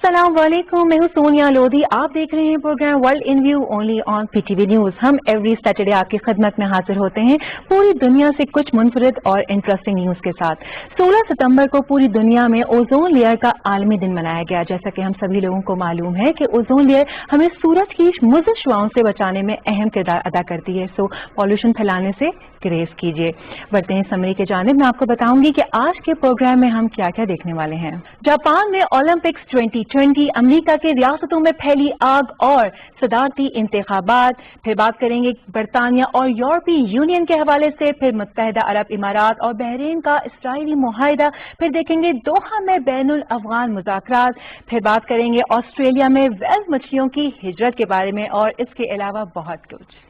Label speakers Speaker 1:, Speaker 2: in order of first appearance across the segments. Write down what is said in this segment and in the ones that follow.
Speaker 1: अस्सलाम वालेकुम, मैं हूँ सोनिया लोधी। आप देख रहे हैं programme world in view only on PTV news. हम एवरी सैटरडे आपकी खिदमत में हाजिर होते हैं पूरी दुनिया से कुछ मुनफरिद और इंटरेस्टिंग न्यूज के साथ। 16 सितंबर को पूरी दुनिया में ओजोन लेयर का आलमी दिन मनाया गया। जैसा कि हम सभी लोगों को मालूम है कि ओजोन लेयर हमें सूरज की मुज़र शुआओं से बचाने में अहम किरदार अदा करती है। सो पॉल्यूशन फैलाने से ग्रेस कीजिए। बढ़ते हैं समरी के जानिब। मैं आपको बताऊंगी कि आज के प्रोग्राम में हम क्या क्या देखने वाले हैं। जापान में ओलंपिक्स 2020, अमेरिका के रियासतों में फैली आग और सदारती इंतखाबात, फिर बात करेंगे बरतानिया और यूरोपीय यूनियन के हवाले से, फिर मुत्तहिदा अरब इमारात और बहरीन का इसराइली मुआहिदा, फिर देखेंगे दोहा में बैनुल अफगान मुज़ाकरात, फिर बात करेंगे ऑस्ट्रेलिया में वेल्स मछलियों की हिजरत के बारे में और इसके अलावा बहुत कुछ।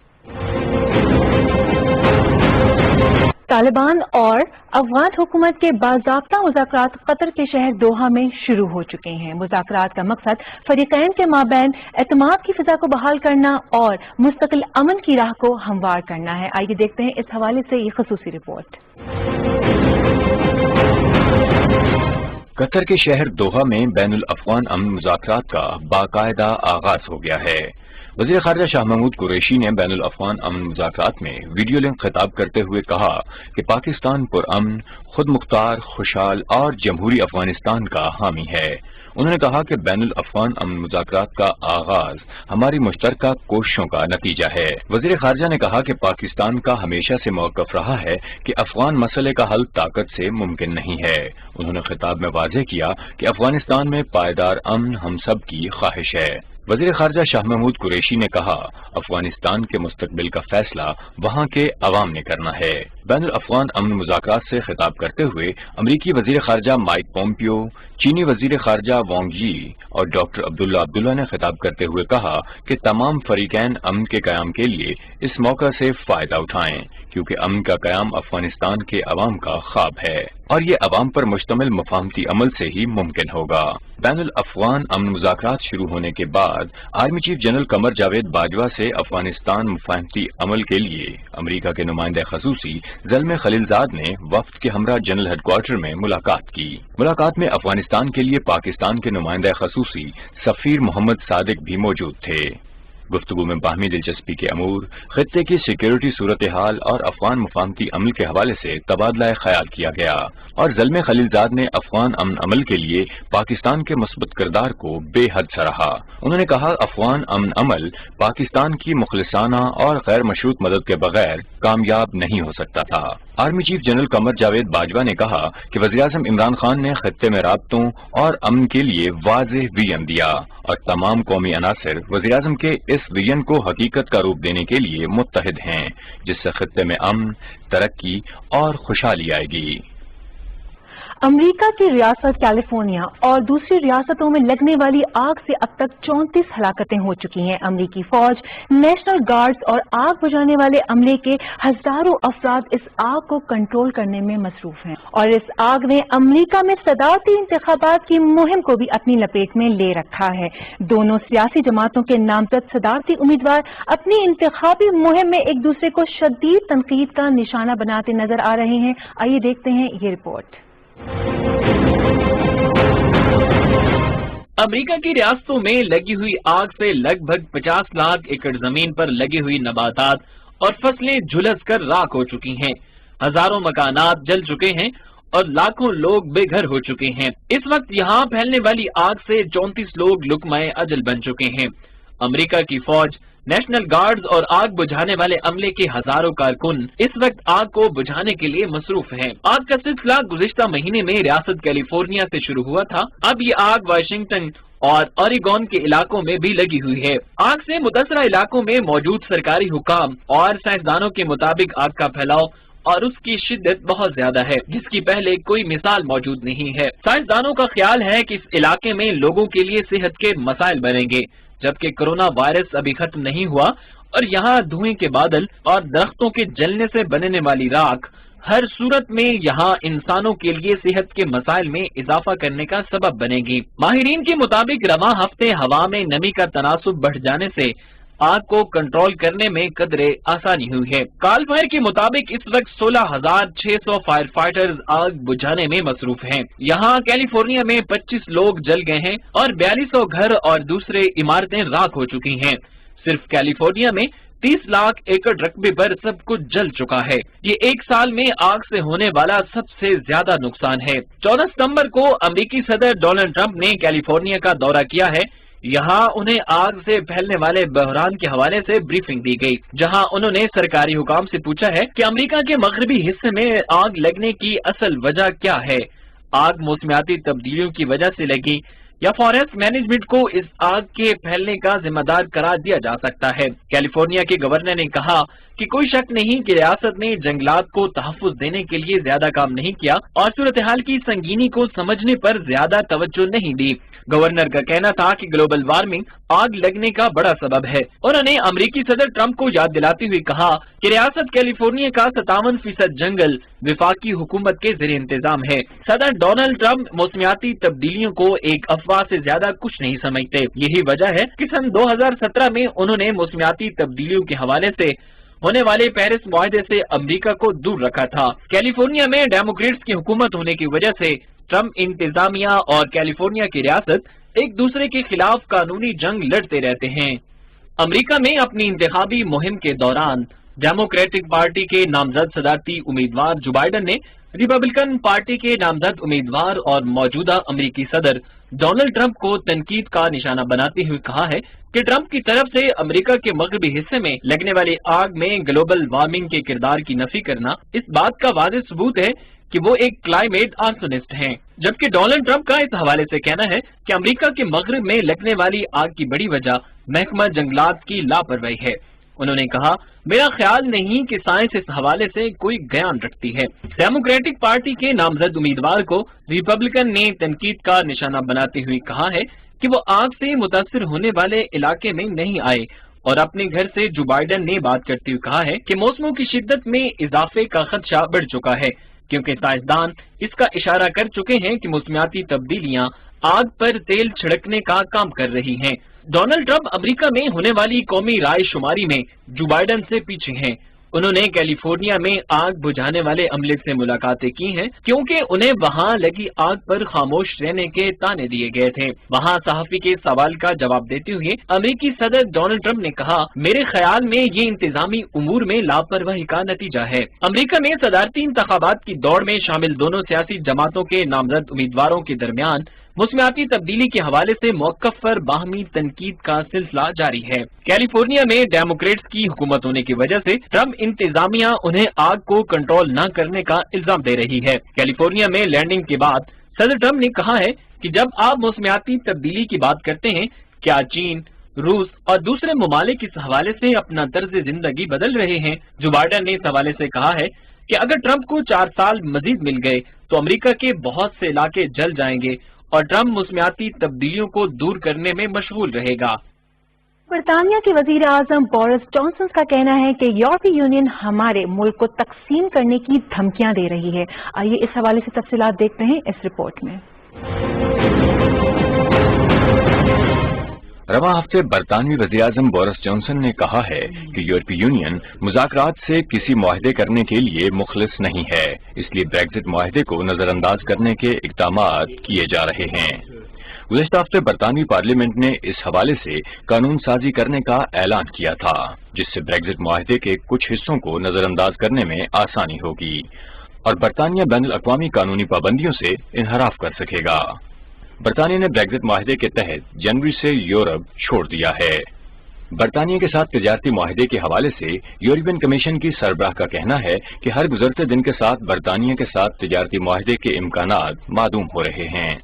Speaker 1: तालिबान और अफगान हुकूमत के बाज़ाब्ता मुज़ाकरात कतर के शहर दोहा में शुरू हो चुके हैं। मुज़ाकरात का मकसद फरीक़ैन के माबैन एतमाद की फिजा को बहाल करना और मुस्तकिल अमन की राह को हमवार करना है। आइए देखते हैं इस हवाले से ये ख़ुसूसी रिपोर्ट।
Speaker 2: कतर के शहर दोहा में बैनुल अफगान अमन मुज़ाकरात का बाकायदा आगाज हो गया है। वज़ीर ख़ारिजा शाह महमूद कुरैशी ने बैनुल अफगान अमन मुज़ाकरात में वीडियो लिंक खिताब करते हुए कहा कि पाकिस्तान पुरअमन, खुद मुख्तार, खुशहाल और जमहूरी अफगानिस्तान का हामी है। उन्होंने कहा कि बैनुल अफगान अमन मुज़ाकरात का आगाज हमारी मुश्तरका कोशिशों का नतीजा है। वज़ीर ख़ारिजा ने कहा कि पाकिस्तान का हमेशा से मौक़िफ़ रहा है कि अफगान मसले का हल ताकत से मुमकिन नहीं है। उन्होंने खिताब में वाज़ेह किया कि अफगानिस्तान में पायदार अमन हम सब की ख्वाहिश है। वज़ीर ख़ारिजा शाह महमूद कुरैशी ने कहा, अफगानिस्तान के मुस्तक़बिल का फैसला वहाँ के अवाम ने करना है। बैनुल अफगान अमन मुज़ाकरात से खिताब करते हुए अमरीकी वज़ीर ख़ारिजा माइक पोम्पियो, चीनी वज़ीर ख़ारिजा वांग यी और डॉक्टर अब्दुल्ला अब्दुल्ला ने खिताब करते हुए कहा कि तमाम फ़रीक़ैन अमन के क़याम के लिए इस मौका से फ़ायदा उठाएं, क्योंकि अमन का क़याम अफगानिस्तान के अवाम का ख्वाब है और ये अवाम पर मुश्तमिल मुफ़ाहमती अमल से ही मुमकिन होगा। बैनुल अफगान अमन मुज़ाकरात शुरू होने के बाद army chief general Qamar Javed Bajwa से अफगानिस्तान मुफ़ाहमती अमल के लिए अमरीका के नुमाइंदे ख़ुसूसी ज़ल्मे खलीलज़ाद ने वफ़द के हमरा जनरल हेडक्वार्टर में मुलाकात की। मुलाकात में अफगानिस्तान के लिए पाकिस्तान के नुमाइंदे ख़ुसूसी सफ़ीर मोहम्मद सादिक भी मौजूद थे। गुफ्तगू में बाहमी दिलचस्पी के अमूर, खित्ते की सिक्योरिटी सूरत हाल और अफगान मुफाहमती अमल के हवाले से तबादला ख्याल किया गया और ज़ल्मे खलीलज़ाद ने अफगान अमन अमल के लिए पाकिस्तान के मुस्बत किरदार को बेहद सराहा। उन्होंने कहा, अफगान अमन अमल पाकिस्तान की मुखलिसाना और गैर मशरूत मदद के बगैर कामयाब नहीं हो सकता था। Army chief general Qamar Javed Bajwa ने कहा कि वज़ीर-ए-आज़म इमरान खान ने खित्ते में राब्तों और अमन के लिए वाज़ेह विजन दिया और तमाम कौमी अनासर वज़ीर-ए-आज़म के इस विजन को हकीकत का रूप देने के लिए मुत्तहिद हैं, जिससे खित्ते में अमन, तरक्की और खुशहाली आएगी।
Speaker 1: अमेरिका की रियासत कैलिफोर्निया और दूसरी रियासतों में लगने वाली आग से अब तक 34 हलाकतें हो चुकी हैं। अमेरिकी फौज, नेशनल गार्ड्स और आग बुझाने वाले अमले के हजारों अफराद इस आग को कंट्रोल करने में मसरूफ हैं और इस आग ने अमेरिका में सदारती इंतखाबात की मुहिम को भी अपनी लपेट में ले रखा है। दोनों सियासी जमातों के नामजद सदारती उम्मीदवार अपनी इंतखाबी मुहिम में एक दूसरे को शदीद तनकीद का निशाना बनाते नजर आ रहे हैं। आइए देखते हैं ये रिपोर्ट।
Speaker 3: अमेरिका की रियासतों में लगी हुई आग से लगभग 50 लाख एकड़ जमीन पर लगी हुई नबातात और फसलें झुलस कर राख हो चुकी हैं। हजारों मकानात जल चुके हैं और लाखों लोग बेघर हो चुके हैं। इस वक्त यहाँ फैलने वाली आग से 34 लोग लुकमाए अजल बन चुके हैं। अमेरिका की फौज, नेशनल गार्ड्स और आग बुझाने वाले अमले के हजारों कारकुन इस वक्त आग को बुझाने के लिए मसरूफ हैं। आग का सिलसिला गुज़िश्ता महीने में रियासत कैलिफोर्निया से शुरू हुआ था। अब ये आग वाशिंगटन और ओरेगोन के इलाकों में भी लगी हुई है। आग से मुतासरा इलाकों में मौजूद सरकारी हुकाम और साइंसदानों के मुताबिक आग का फैलाव और उसकी शिद्दत बहुत ज्यादा है, जिसकी पहले कोई मिसाल मौजूद नहीं है। साइंसदानों का ख्याल है कि इस इलाके में लोगों के लिए सेहत के मसाइल बनेंगे, जबकि कोरोना वायरस अभी खत्म नहीं हुआ और यहाँ धुएं के बादल और दरख्तों के जलने से बनने वाली राख हर सूरत में यहाँ इंसानों के लिए सेहत के मसाइल में इजाफा करने का सबब बनेगी। माहिरीन के मुताबिक रवां हफ्ते हवा में नमी का तनासुब बढ़ जाने से आग को कंट्रोल करने में कदरे आसानी हुई है। काल फायर के मुताबिक इस वक्त 16,600 फायर फाइटर्स आग बुझाने में मसरूफ हैं। यहाँ कैलिफोर्निया में 25 लोग जल गए हैं और 4200 घर और दूसरे इमारतें राख हो चुकी हैं। सिर्फ कैलिफोर्निया में 30 लाख एकड़ रकबे पर सब कुछ जल चुका है। ये एक साल में आग से होने वाला सबसे ज्यादा नुकसान है। 14 सितंबर को अमेरिकी सदर डोनाल्ड ट्रंप ने कैलिफोर्निया का दौरा किया है। यहाँ उन्हें आग से फैलने वाले बहरान के हवाले से ब्रीफिंग दी गई, जहाँ उन्होंने सरकारी हुकाम से पूछा है कि अमेरिका के मगरबी हिस्से में आग लगने की असल वजह क्या है। आग मौसमियाती तब्दीलियों की वजह से लगी या फॉरेस्ट मैनेजमेंट को इस आग के फैलने का जिम्मेदार करार दिया जा सकता है। कैलिफोर्निया के गवर्नर ने कहा कि कोई शक नहीं कि रियासत ने जंगलात को तहफ्फुज देने के लिए ज्यादा काम नहीं किया और सूरत हाल की संगीनी को समझने पर ज्यादा तवज्जो नहीं दी। गवर्नर का कहना था कि ग्लोबल वार्मिंग आग लगने का बड़ा सबब है। उन्होंने अमेरिकी सदर ट्रंप को याद दिलाते हुए कहा कि रियासत कैलिफोर्निया का 57% जंगल विफाकी हुकूमत के ज़रिए इंतजाम है। सदर डोनाल्ड ट्रंप मौसमियाती तब्दीलियों को एक अफवाह से ज्यादा कुछ नहीं समझते। यही वजह है कि सन 2017 में उन्होंने मौसमियाती तब्दीलियों के हवाले से होने वाले पेरिस मुआहदे से अमेरिका को दूर रखा था। कैलिफोर्निया में डेमोक्रेट्स की हुकूमत होने की वजह से ट्रंप इंतजामिया और कैलिफोर्निया की रियासत एक दूसरे के खिलाफ कानूनी जंग लड़ते रहते हैं। अमेरिका में अपनी इंतखाबी मुहिम के दौरान डेमोक्रेटिक पार्टी के नामजद सदारती उम्मीदवार जो बाइडन ने रिपब्लिकन पार्टी के नामजद उम्मीदवार और मौजूदा अमेरिकी सदर डोनाल्ड ट्रंप को तनकीद का निशाना बनाते हुए कहा है कि ट्रंप की तरफ से अमेरिका के मगरबी हिस्से में लगने वाली आग में ग्लोबल वार्मिंग के किरदार की नफी करना इस बात का वाज़ेह सबूत है कि वो एक क्लाइमेट आर्सोनिस्ट हैं। जबकि डोनाल्ड ट्रंप का इस हवाले से कहना है कि अमेरिका के मगरब में लगने वाली आग की बड़ी वजह महकमा जंगलात की लापरवाही है। उन्होंने कहा, मेरा ख्याल नहीं कि साइंस इस हवाले से कोई ज्ञान रखती है। डेमोक्रेटिक पार्टी के नामजद उम्मीदवार को रिपब्लिकन ने तनकीद का निशाना बनाते हुए कहा है कि वो आग से मुतासिर होने वाले इलाके में नहीं आए और अपने घर से जो बाइडन ने बात करते हुए कहा है कि मौसमों की शिद्दत में इजाफे का खदशा बढ़ चुका है, क्योंकि साइंसदान इसका इशारा कर चुके हैं कि मौसमियाती तब्दीलियां आग पर तेल छिड़कने का काम कर रही हैं। डोनाल्ड ट्रंप अमेरिका में होने वाली कौमी राय शुमारी में जो बाइडन से पीछे हैं। उन्होंने कैलिफोर्निया में आग बुझाने वाले अमले से मुलाकातें की हैं, क्योंकि उन्हें वहां लगी आग पर खामोश रहने के ताने दिए गए थे। वहां सहाफी के सवाल का जवाब देते हुए अमेरिकी सदर डोनाल्ड ट्रंप ने कहा, मेरे ख्याल में ये इंतजामी उमूर में लापरवाही का नतीजा है। अमेरिका में सदारती इंतखाबात की दौड़ में शामिल दोनों सियासी जमातों के नामजद उम्मीदवारों के दरमियान मौसमियाती तब्दीली के हवाले से मौक़िफ़ पर बाहमी तनकीद का सिलसिला जारी है। कैलिफोर्निया में डेमोक्रेट्स की हुकूमत होने की वजह से ट्रंप इंतजामिया उन्हें आग को कंट्रोल न करने का इल्जाम दे रही है। कैलिफोर्निया में लैंडिंग के बाद सदर ट्रंप ने कहा है कि जब आप मौसमियाती तब्दीली की बात करते हैं, क्या चीन, रूस और दूसरे ममालिक इस हवाले से अपना तर्ज जिंदगी बदल रहे हैं? जो बाइडन ने इस हवाले से कहा है कि अगर ट्रंप को 4 साल मजीद मिल गए तो अमेरिका के बहुत से इलाके जल जाएंगे और ट्रंप मौसमियाती तब्दीलियों को दूर करने में मशगूल रहेगा।
Speaker 1: बरतानिया के वजीर आजम बोरिस जॉनसन का कहना है कि यूरोपीय यूनियन हमारे मुल्क को तकसीम करने की धमकियां दे रही है। आइए इस हवाले से तफसीलात देखते हैं इस रिपोर्ट में।
Speaker 2: रवां हफ्ते बरतानवी वज़ीर-ए-आज़म बोरिस जॉनसन ने कहा है कि यूरोपीय यूनियन मुज़ाकरात से किसी मुआहदे करने के लिए मुखलिस नहीं है, इसलिए ब्रेक्जिट मुआहदे को नजरअंदाज करने के इक़दामात किए जा रहे हैं। गुज़िश्ता हफ्ते बरतानवी पार्लियामेंट ने इस हवाले से कानून साजी करने का ऐलान किया था, जिससे ब्रेक्जिट मुआहदे के कुछ हिस्सों को नजरअंदाज करने में आसानी होगी और बरतानिया बैनुल-अक़वामी कानूनी पाबंदियों से इन्हराफ कर सकेगा। बरतानिया ने ब्रेक्जिट मुआहदे के तहत जनवरी से यूरोप छोड़ दिया है। बरतानिया के साथ तिजारती मुआहदे के हवाले से यूरोपियन कमीशन की सरबराह का कहना है कि हर गुजरते दिन के साथ बरतानिया के साथ तिजारती मुआहदे के इम्कानात मादूम हो रहे हैं,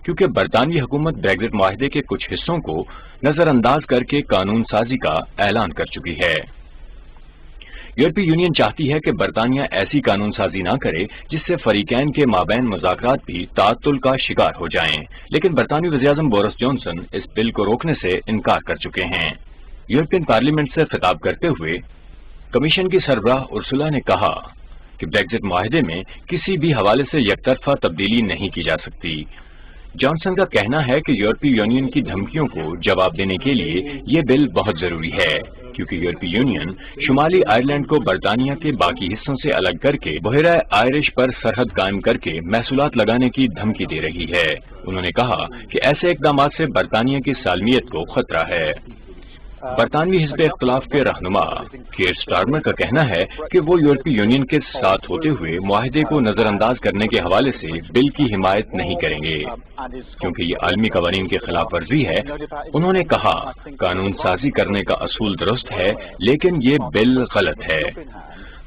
Speaker 2: क्योंकि बरतानवी हुकूमत ब्रेक्जिट मुआहदे के कुछ हिस्सों को नजरअंदाज करके कानून साजी का ऐलान कर चुकी है। यूरोपीय यूनियन चाहती है कि बरतानिया ऐसी कानून साजी न करे जिससे फरीकैन के माबैन मुज़ाकरात भी ताअत्तुल का शिकार हो जाएं, लेकिन बरतानवी वज़ीर-ए-आज़म बोरिस जॉनसन इस बिल को रोकने से इनकार कर चुके हैं। यूरोपियन पार्लियामेंट से खिताब करते हुए कमीशन की सरबराह उर्सुला ने कहा कि ब्रेक्जिट मुआहदे में किसी भी हवाले से यकतरफा तब्दीली नहीं की जा सकती। जॉनसन का कहना है कि यूरोपीय यूनियन की धमकियों को जवाब देने के लिए ये बिल बहुत जरूरी है, क्योंकि यूरोपीय यूनियन शुमाली आयरलैंड को बरतानिया के बाकी हिस्सों से अलग करके बहरा आयरिश पर सरहद कायम करके महसूलात लगाने की धमकी दे रही है। उन्होंने कहा कि ऐसे इकदाम से बरतानिया की सालमियत को खतरा है। बरतानवी हिज़्ब इख्तिलाफ के रहनुमा कीर स्टारमर का कहना है कि वो यूरोपीय यूनियन के साथ होते हुए मुआहदे को नजरअंदाज करने के हवाले से बिल की हिमायत नहीं करेंगे, क्योंकि ये आलमी कवानीन की खिलाफ वर्जी है। उन्होंने कहा, कानून साजी करने का असूल दुरुस्त है, लेकिन ये बिल गलत है।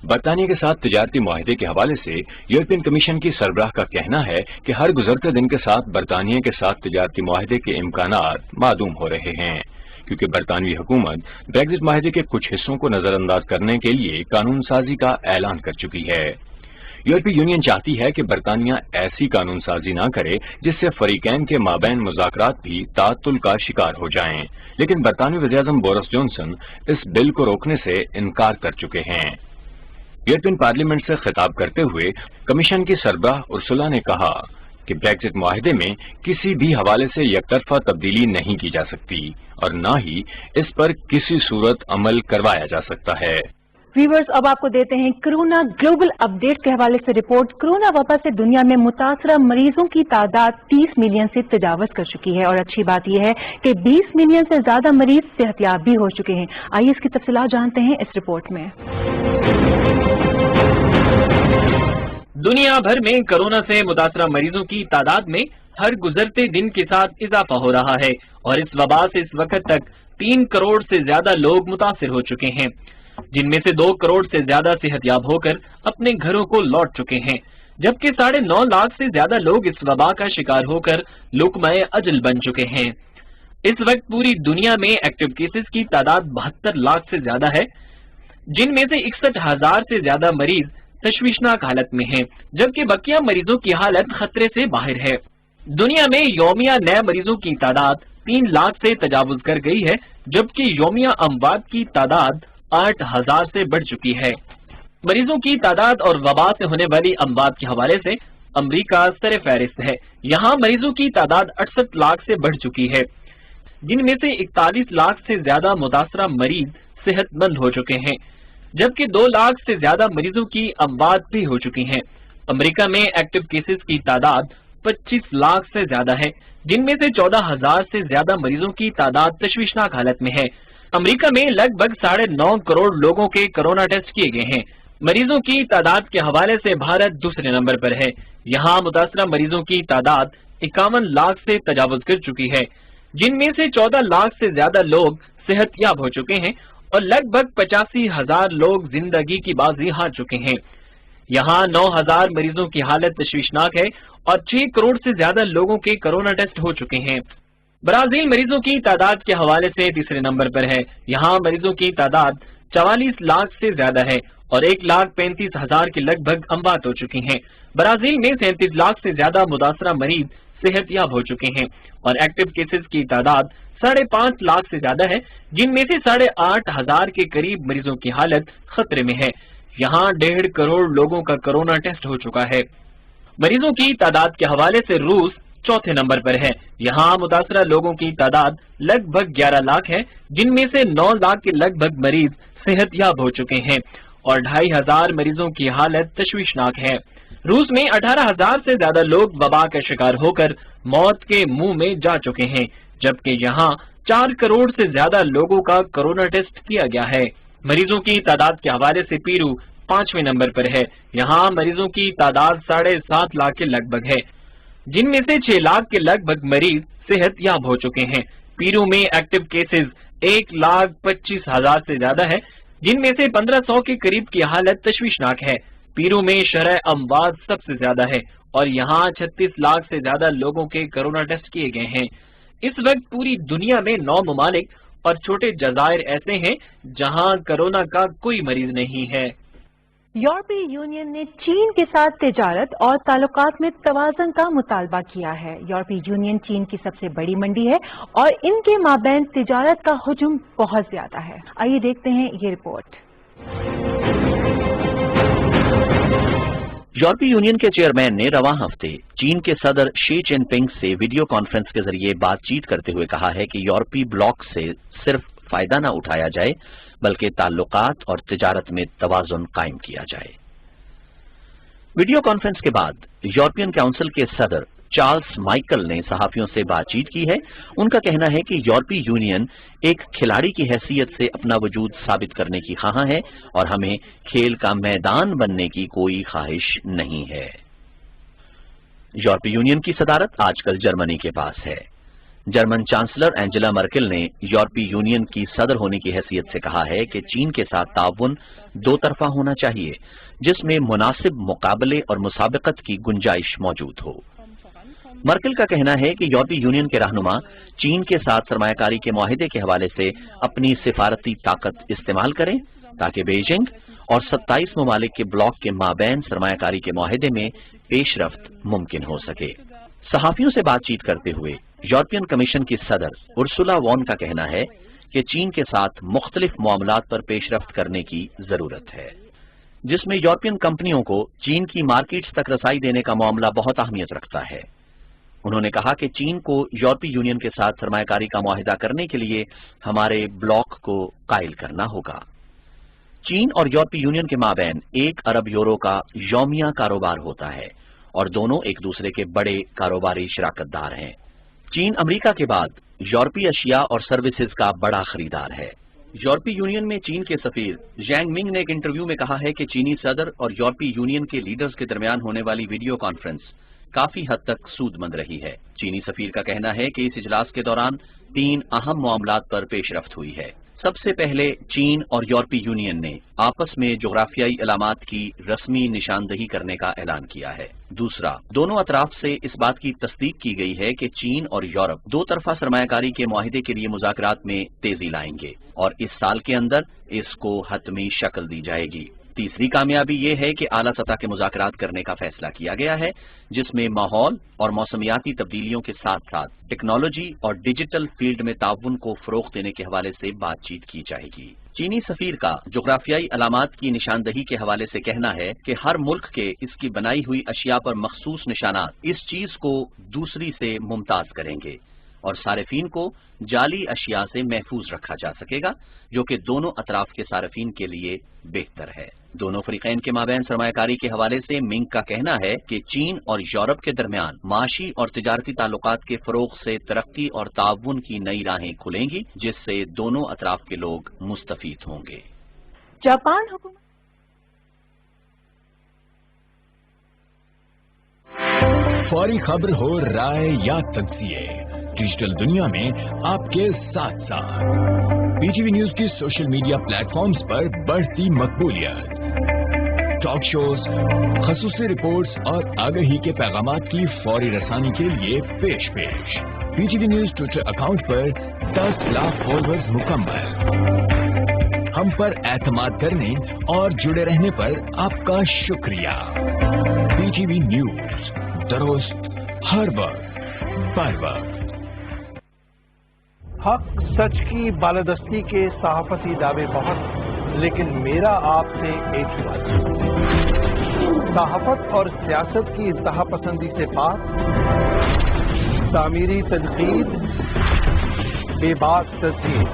Speaker 2: बरतानिया के साथ तिजारती मुआहदे के हवाले से यूरोपियन कमीशन की सरबराह का कहना है कि हर गुजरते दिन के साथ बरतानिया के साथ तिजारती मुआहदे के इम्कानात मादूम हो रहे हैं, क्योंकि बरतानवी हुकूमत ब्रेग्जिट माहदे के कुछ हिस्सों को नजरअंदाज करने के लिए कानून साजी का ऐलान कर चुकी है। यूरोपीय यूनियन चाहती है कि बरतानिया ऐसी कानून साजी न करे जिससे फरीकैन के माबैन मुज़ाकरात भी ताअत्तुल का शिकार हो जाएं, लेकिन बरतानवी वज़ीर-ए-आज़म बोरिस जॉनसन इस बिल को रोकने से इनकार कर चुके हैं। यूरोपियन पार्लियामेंट से खिताब करते हुए कमीशन की सरबराह उर्सुला ने कहा कि ब्रेग्जिट मुआहदे में किसी भी हवाले से यकतरफा तब्दीली नहीं की जा सकती और न ही इस पर किसी सूरत अमल करवाया जा सकता है।
Speaker 1: व्यूअर्स, अब आपको देते हैं कोरोना ग्लोबल अपडेट के हवाले से रिपोर्ट। कोरोना वबा से दुनिया में मुतासरा मरीजों की तादाद 30 मिलियन से तजावज कर चुकी है और अच्छी बात यह है कि 20 मिलियन से ज्यादा मरीज सेहतयाब भी हो चुके हैं। आइए इसकी तफसीलात जानते हैं इस रिपोर्ट में।
Speaker 3: दुनिया भर में कोरोना से मुतासरा मरीजों की तादाद में हर गुजरते दिन के साथ इजाफा हो रहा है और इस वबा से इस वक्त तक 3 करोड़ से ज्यादा लोग मुतासिर हो चुके हैं, जिनमें से 2 करोड़ से ज्यादा सेहतयाब होकर अपने घरों को लौट चुके हैं, जबकि 9.5 लाख से ज्यादा लोग इस वबा का शिकार होकर लुकमाए अजल बन चुके हैं। इस वक्त पूरी दुनिया में एक्टिव केसेस की तादाद 72 लाख से ज्यादा है, जिनमें से 61,000 से ज्यादा मरीज तशवीशनाक हालत में हैं, जबकि बकिया मरीजों की हालत खतरे से बाहर है। दुनिया में यौमिया नए मरीजों की तादाद 3 लाख से तजावुज कर गई है, जबकि यौमिया अमवात की तादाद 8,000 से बढ़ चुकी है। मरीजों की तादाद और वबा से होने वाली अमवात के हवाले से अमरीका सर फहरिस्त है। यहाँ मरीजों की तादाद 68 लाख से बढ़ चुकी है, जिनमें से 41 लाख से ज्यादा मुतासरा मरीज सेहतमंद हो चुके हैं, जबकि 2 लाख से ज्यादा मरीजों की अमवात भी हो चुकी हैं। अमेरिका में एक्टिव केसेस की तादाद 25 लाख से ज्यादा है, जिनमें से 14,000 से ज्यादा मरीजों की तादाद तशवीशनाक हालत में है। अमेरिका में लगभग 9.5 करोड़ लोगों के कोरोना टेस्ट किए गए हैं। मरीजों की तादाद के हवाले से भारत दूसरे नंबर पर है। यहाँ मुतासरा मरीजों की तादाद 51 लाख से तजावुज कर चुकी है, जिनमें से 14 लाख से ज्यादा लोग सेहतयाब हो चुके हैं और लगभग 85,000 लोग जिंदगी की बाजी हार चुके हैं। यहाँ 9,000 मरीजों की हालत तशवीशनाक है और 6 करोड़ से ज्यादा लोगों के कोरोना टेस्ट हो चुके हैं। ब्राजील मरीजों की तादाद के हवाले से तीसरे नंबर पर है। यहाँ मरीजों की तादाद 44 लाख से ज्यादा है और 1,35,000 के लगभग अमवात हो चुकी हैं। ब्राजील में 37 लाख से ज्यादा मुतासरा मरीज सेहतयाब हो चुके हैं और एक्टिव केसेस की तादाद 5.5 लाख से ज्यादा है, जिनमें से 8,500 के करीब मरीजों की हालत खतरे में है। यहाँ 1.5 करोड़ लोगों का कोरोना टेस्ट हो चुका है। मरीजों की तादाद के हवाले से रूस चौथे नंबर पर है। यहाँ मुतासरा लोगों की तादाद लगभग 11 लाख है, जिनमें से 9 लाख के लगभग मरीज सेहतयाब हो चुके हैं और 2,500 मरीजों की हालत तशवीशनाक है। रूस में 18,000 से ज्यादा लोग वबा का शिकार होकर मौत के मुंह में जा चुके हैं, जबकि यहाँ 4 करोड़ से ज्यादा लोगों का कोरोना टेस्ट किया गया है। मरीजों की तादाद के हवाले से पेरू 5वें नंबर पर है। यहाँ मरीजों की तादाद 7.5 लाख के लगभग है, जिनमें से 6 लाख के लगभग मरीज सेहतयाब हो चुके हैं। पेरू में एक्टिव केसेस 1,25,000 से ज्यादा है, जिनमें से 1,500 के करीब की हालत तशवीशनाक है। पेरू में शरह अमवात सबसे ज्यादा है और यहाँ 36 लाख से ज्यादा लोगों के कोरोना टेस्ट किए गए हैं। इस वक्त पूरी दुनिया में 9 ममालिक और छोटे जजायर ऐसे हैं जहां कोरोना का कोई मरीज नहीं है।
Speaker 1: यूरोपीय यूनियन ने चीन के साथ तिजारत और ताल्लुकात में तवाज़ुन का मुतालबा किया है। यूरोपीय यूनियन चीन की सबसे बड़ी मंडी है और इनके माबैन तिजारत का हुजूम बहुत ज्यादा है। आइए देखते हैं ये रिपोर्ट।
Speaker 4: یورپی یونین کے چیئرمین نے رواں ہفتے چین کے صدر شی جن پنگ سے ویڈیو کانفرنس کے ذریعے بات چیت کرتے ہوئے کہا ہے کہ یورپی بلاک سے صرف فائدہ نہ اٹھایا جائے بلکہ تعلقات اور تجارت میں توازن قائم کیا جائے۔ ویڈیو کانفرنس کے بعد یورپین کونسل کے صدر چارلس مائیکل نے صحافیوں سے بات چیت کی ہے۔ ان کا کہنا ہے کہ یورپی یونین ایک کھلاڑی کی حیثیت سے اپنا وجود ثابت کرنے کی خواہاں ہے اور ہمیں کھیل کا میدان بننے کی کوئی خواہش نہیں ہے۔ یورپی یونین کی صدارت آج کل جرمنی کے پاس ہے۔ جرمن چانسلر اینجلا مرکل نے یورپی یونین کی صدر ہونے کی حیثیت سے کہا ہے کہ چین کے ساتھ تعاون دو طرفہ ہونا چاہیے جس میں مناسب مقابلے اور مسابقت کی گنجائش موجود ہو۔ مرکل کا کہنا ہے کہ یورپی یونین کے رہنما چین کے ساتھ سرمایہ کاری کے معاہدے کے حوالے سے اپنی سفارتی طاقت استعمال کریں تاکہ بیجنگ اور 27 ممالک کے بلاک کے مابین سرمایہ کاری کے معاہدے میں پیش رفت ممکن ہو سکے۔ صحافیوں سے بات چیت کرتے ہوئے یورپین کمیشن کی صدر ارسولا وان کا کہنا ہے کہ چین کے ساتھ مختلف معاملات پر پیش رفت کرنے کی ضرورت ہے، جس میں یورپین کمپنیوں کو چین کی مارکیٹس تک رسائی دینے کا معاملہ بہت اہمیت رکھتا ہے۔ انہوں نے کہا کہ چین کو یورپی یونین کے ساتھ سرمایہ کاری کا معاہدہ کرنے کے لیے ہمارے بلاک کو قائل کرنا ہوگا۔ چین اور یورپی یونین کے مابین 1 ارب یورو کا یومیہ کاروبار ہوتا ہے اور دونوں ایک دوسرے کے بڑے کاروباری شراکت دار ہیں۔ چین امریکہ کے بعد یورپی اشیاء اور سروسز کا بڑا خریدار ہے۔ یورپی یونین میں چین کے سفیر ژینگ منگ نے ایک انٹرویو میں کہا ہے کہ چینی صدر اور یورپی یونین کے لیڈرز کے درمیان ہونے والی ویڈیو کانفرنس کافی حد تک سود مند رہی ہے۔ چینی سفیر کا کہنا ہے کہ اس اجلاس کے دوران 3 اہم معاملات پر پیش رفت ہوئی ہے۔ سب سے پہلے چین اور یورپی یونین نے آپس میں جغرافیائی علامات کی رسمی نشاندہی کرنے کا اعلان کیا ہے۔ دوسرا، دونوں اطراف سے اس بات کی تصدیق کی گئی ہے کہ چین اور یورپ دو طرفہ سرمایہ کاری کے معاہدے کے لیے مذاکرات میں تیزی لائیں گے اور اس سال کے اندر اس کو حتمی شکل دی جائے گی۔ تیسری کامیابی یہ ہے کہ اعلیٰ سطح کے مذاکرات کرنے کا فیصلہ کیا گیا ہے جس میں ماحول اور موسمیاتی تبدیلیوں کے ساتھ ساتھ ٹیکنالوجی اور ڈیجیٹل فیلڈ میں تعاون کو فروغ دینے کے حوالے سے بات چیت کی جائے گی۔ چینی سفیر کا جغرافیائی علامات کی نشاندہی کے حوالے سے کہنا ہے کہ ہر ملک کے اس کی بنائی ہوئی اشیاء پر مخصوص نشانات اس چیز کو دوسری سے ممتاز کریں گے اور صارفین کو جعلی اشیاء سے محفوظ رکھا جا سکے گا جو کہ دونوں اطراف کے صارفین کے لیے بہتر ہے۔ دونوں فریقین کے مابین سرمایہ کاری کے حوالے سے منگ کا کہنا ہے کہ چین اور یورپ کے درمیان معاشی اور تجارتی تعلقات کے فروغ سے ترقی اور تعاون کی نئی راہیں کھلیں گی جس سے دونوں اطراف کے لوگ مستفید ہوں گے۔
Speaker 1: جاپان حکومت
Speaker 2: فوری خبر ہو، رائے یا تجزیے، ڈیجیٹل دنیا میں آپ کے ساتھ ساتھ پی ٹی وی نیوز کی سوشل میڈیا پلیٹ فارمز پر بڑھتی مقبولیت، ٹاک شوز، خصوصی رپورٹس اور آگہی کے پیغامات کی فوری رسانی کے لیے پیش PTV news Twitter account پر 10 لاکھ فالوورز مکمل۔ ہم پر اعتماد کرنے اور جڑے رہنے پر آپ کا شکریہ۔ پی ٹی وی نیوز، درست ہر وقت بر وقت۔
Speaker 5: حق سچ کی بالادستی کے صحافتی دعوے بہت، لیکن میرا آپ سے ایک ہی بات ہے، صحافت اور سیاست کی انتہا پسندی سے پاک، تعمیری تنقید، بے باک تزکیہ۔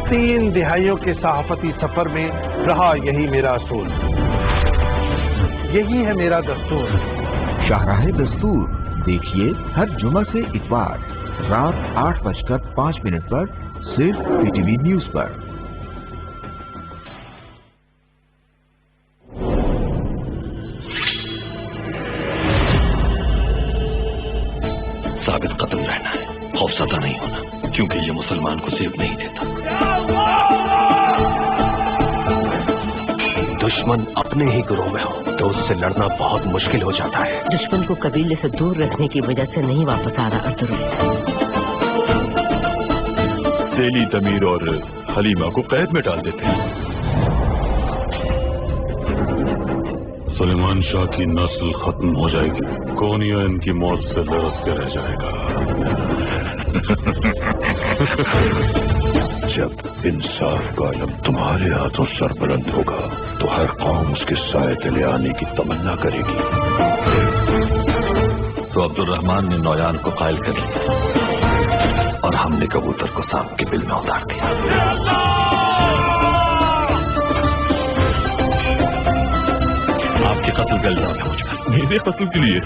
Speaker 5: 3 دہائیوں کے صحافتی سفر میں رہا یہی میرا اصول، یہی ہے میرا دستور۔
Speaker 6: شاہراہ دستور دیکھیے ہر جمعہ سے اتوار رات 8:05 پر صرف پی ٹی وی نیوز پر۔
Speaker 7: ثابت قدم رہنا ہے، خوفزدہ نہیں ہونا، کیونکہ یہ مسلمان کو سیب نہیں دیتا۔ دشمن اپنے ہی گروہ میں ہو تو اس سے لڑنا بہت مشکل ہو جاتا ہے۔
Speaker 8: دشمن کو قبیلے سے دور رکھنے کی وجہ سے نہیں واپس آ رہا
Speaker 7: دہلی تمیر اور حلیمہ کو قید میں ڈال دیتے ہیں۔ سلیمان شاہ کی نسل ختم ہو جائے گی، کونیا ان کی موت سے لرز کے رہ جائے گا۔ جب انصاف کا علم تمہارے ہاتھوں سربلند ہوگا तो हर कौम उसके साए तले आने की तमन्ना करेगी। तो अब्दुर्रहमान ने नौयान को कायल कर लिया और हमने कबूतर को सांप के बिल में उतार दिया। आपके कत्ल का इल्जाम है मुझ पर। मेरे कत्ल के लिए?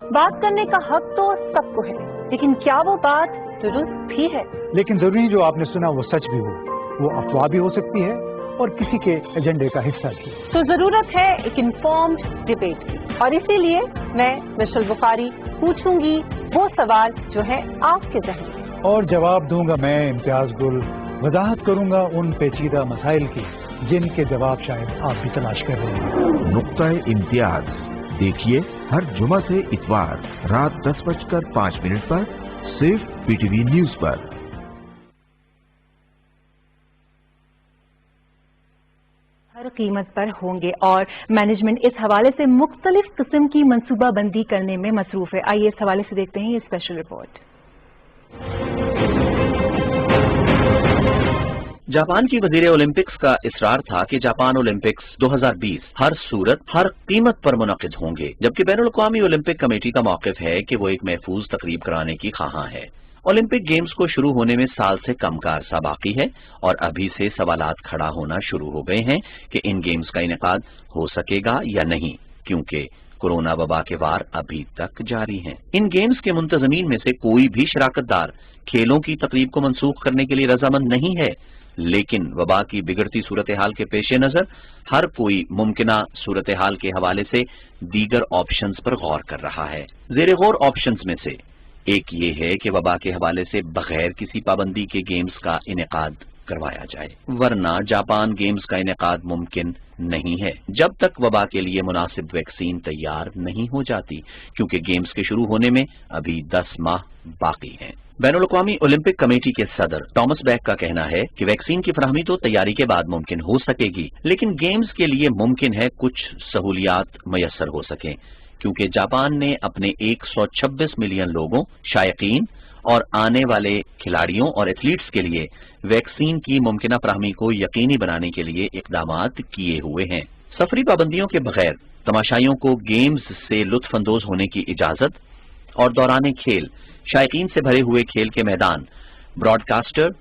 Speaker 1: बात करने का हक तो सबको है, लेकिन क्या वो बात दुरुस्त भी है?
Speaker 9: लेकिन जरूरी नहीं जो आपने सुना वो सच भी हो, वो अफवाह भी हो सकती है और किसी के एजेंडे का हिस्सा भी।
Speaker 1: तो जरूरत है एक इन्फॉर्म्ड डिबेट की, और इसीलिए मैं मिशेल बुखारी पूछूंगी वो सवाल जो है आपके जहन में,
Speaker 9: और जवाब दूंगा मैं इम्तियाज गुल। वजाहत करूंगा उन पेचीदा मसाइल की जिनके जवाब शायद आप भी तलाश कर रहे हैं।
Speaker 6: नुक्ता-ए इम्तियाज देखिए हर जुमा से इतवार रात 10:05 पर सिर्फ पीटीवी न्यूज पर।
Speaker 1: हर कीमत पर होंगे, और मैनेजमेंट इस हवाले से मुख्तलिफ किस्म की मंसूबाबंदी करने में मसरूफ है। आइए इस हवाले से देखते हैं ये स्पेशल रिपोर्ट।
Speaker 4: जापान की वजीर ओलंपिक्स का इसरार था कि जापान ओलंपिक्स 2020 हर सूरत हर कीमत पर मुनक़िद होंगे, जबकि बैनुल अक़वामी ओलंपिक कमेटी का मौक़िफ़ है कि वो एक महफूज तकरीब कराने की ख़्वाहां है। ओलंपिक गेम्स को शुरू होने में साल से कम का अरसा बाकी है और अभी से सवालात खड़ा होना शुरू हो गए हैं कि इन गेम्स का इनेकाद हो सकेगा या नहीं, क्योंकि कोरोना वबा के वार अभी तक जारी हैं। इन गेम्स के मुंतज़मीन में से कोई भी शराकतदार खेलों की तकरीब को मनसूख करने के लिए रजामंद नहीं है, लेकिन वबा की बिगड़ती सूरत हाल के पेश नजर हर कोई मुमकिना सूरत हाल के हवाले से दीगर ऑप्शंस पर गौर कर रहा है। ज़ेरे गौर ऑप्शंस में से एक ये है कि वबा के हवाले से बगैर किसी पाबंदी के गेम्स का इनेकाद करवाया जाए, वरना जापान गेम्स का इनेकाद मुमकिन नहीं है जब तक वबा के लिए मुनासिब वैक्सीन तैयार नहीं हो जाती, क्योंकि गेम्स के शुरू होने में अभी 10 माह बाकी हैं। बैनुल अक़वामी ओलंपिक कमेटी के सदर थॉमस बैक का कहना है कि वैक्सीन की फराहमी तो तैयारी के बाद मुमकिन हो सकेगी, लेकिन गेम्स के लिए मुमकिन है कुछ सहूलियात मयसर हो सकें, क्योंकि जापान ने अपने 126 मिलियन लोगों, शायकीन और आने वाले खिलाड़ियों और एथलीट्स के लिए वैक्सीन की मुमकिना फराहमी को यकीनी बनाने के लिए इक़दामात किए हुए हैं। सफरी पाबंदियों के बगैर तमाशाइयों को गेम्स से लुत्फ अंदोज होने की इजाजत और दौरान खेल शायकीन से भरे हुए खेल के मैदान, ब्रॉडकास्टर,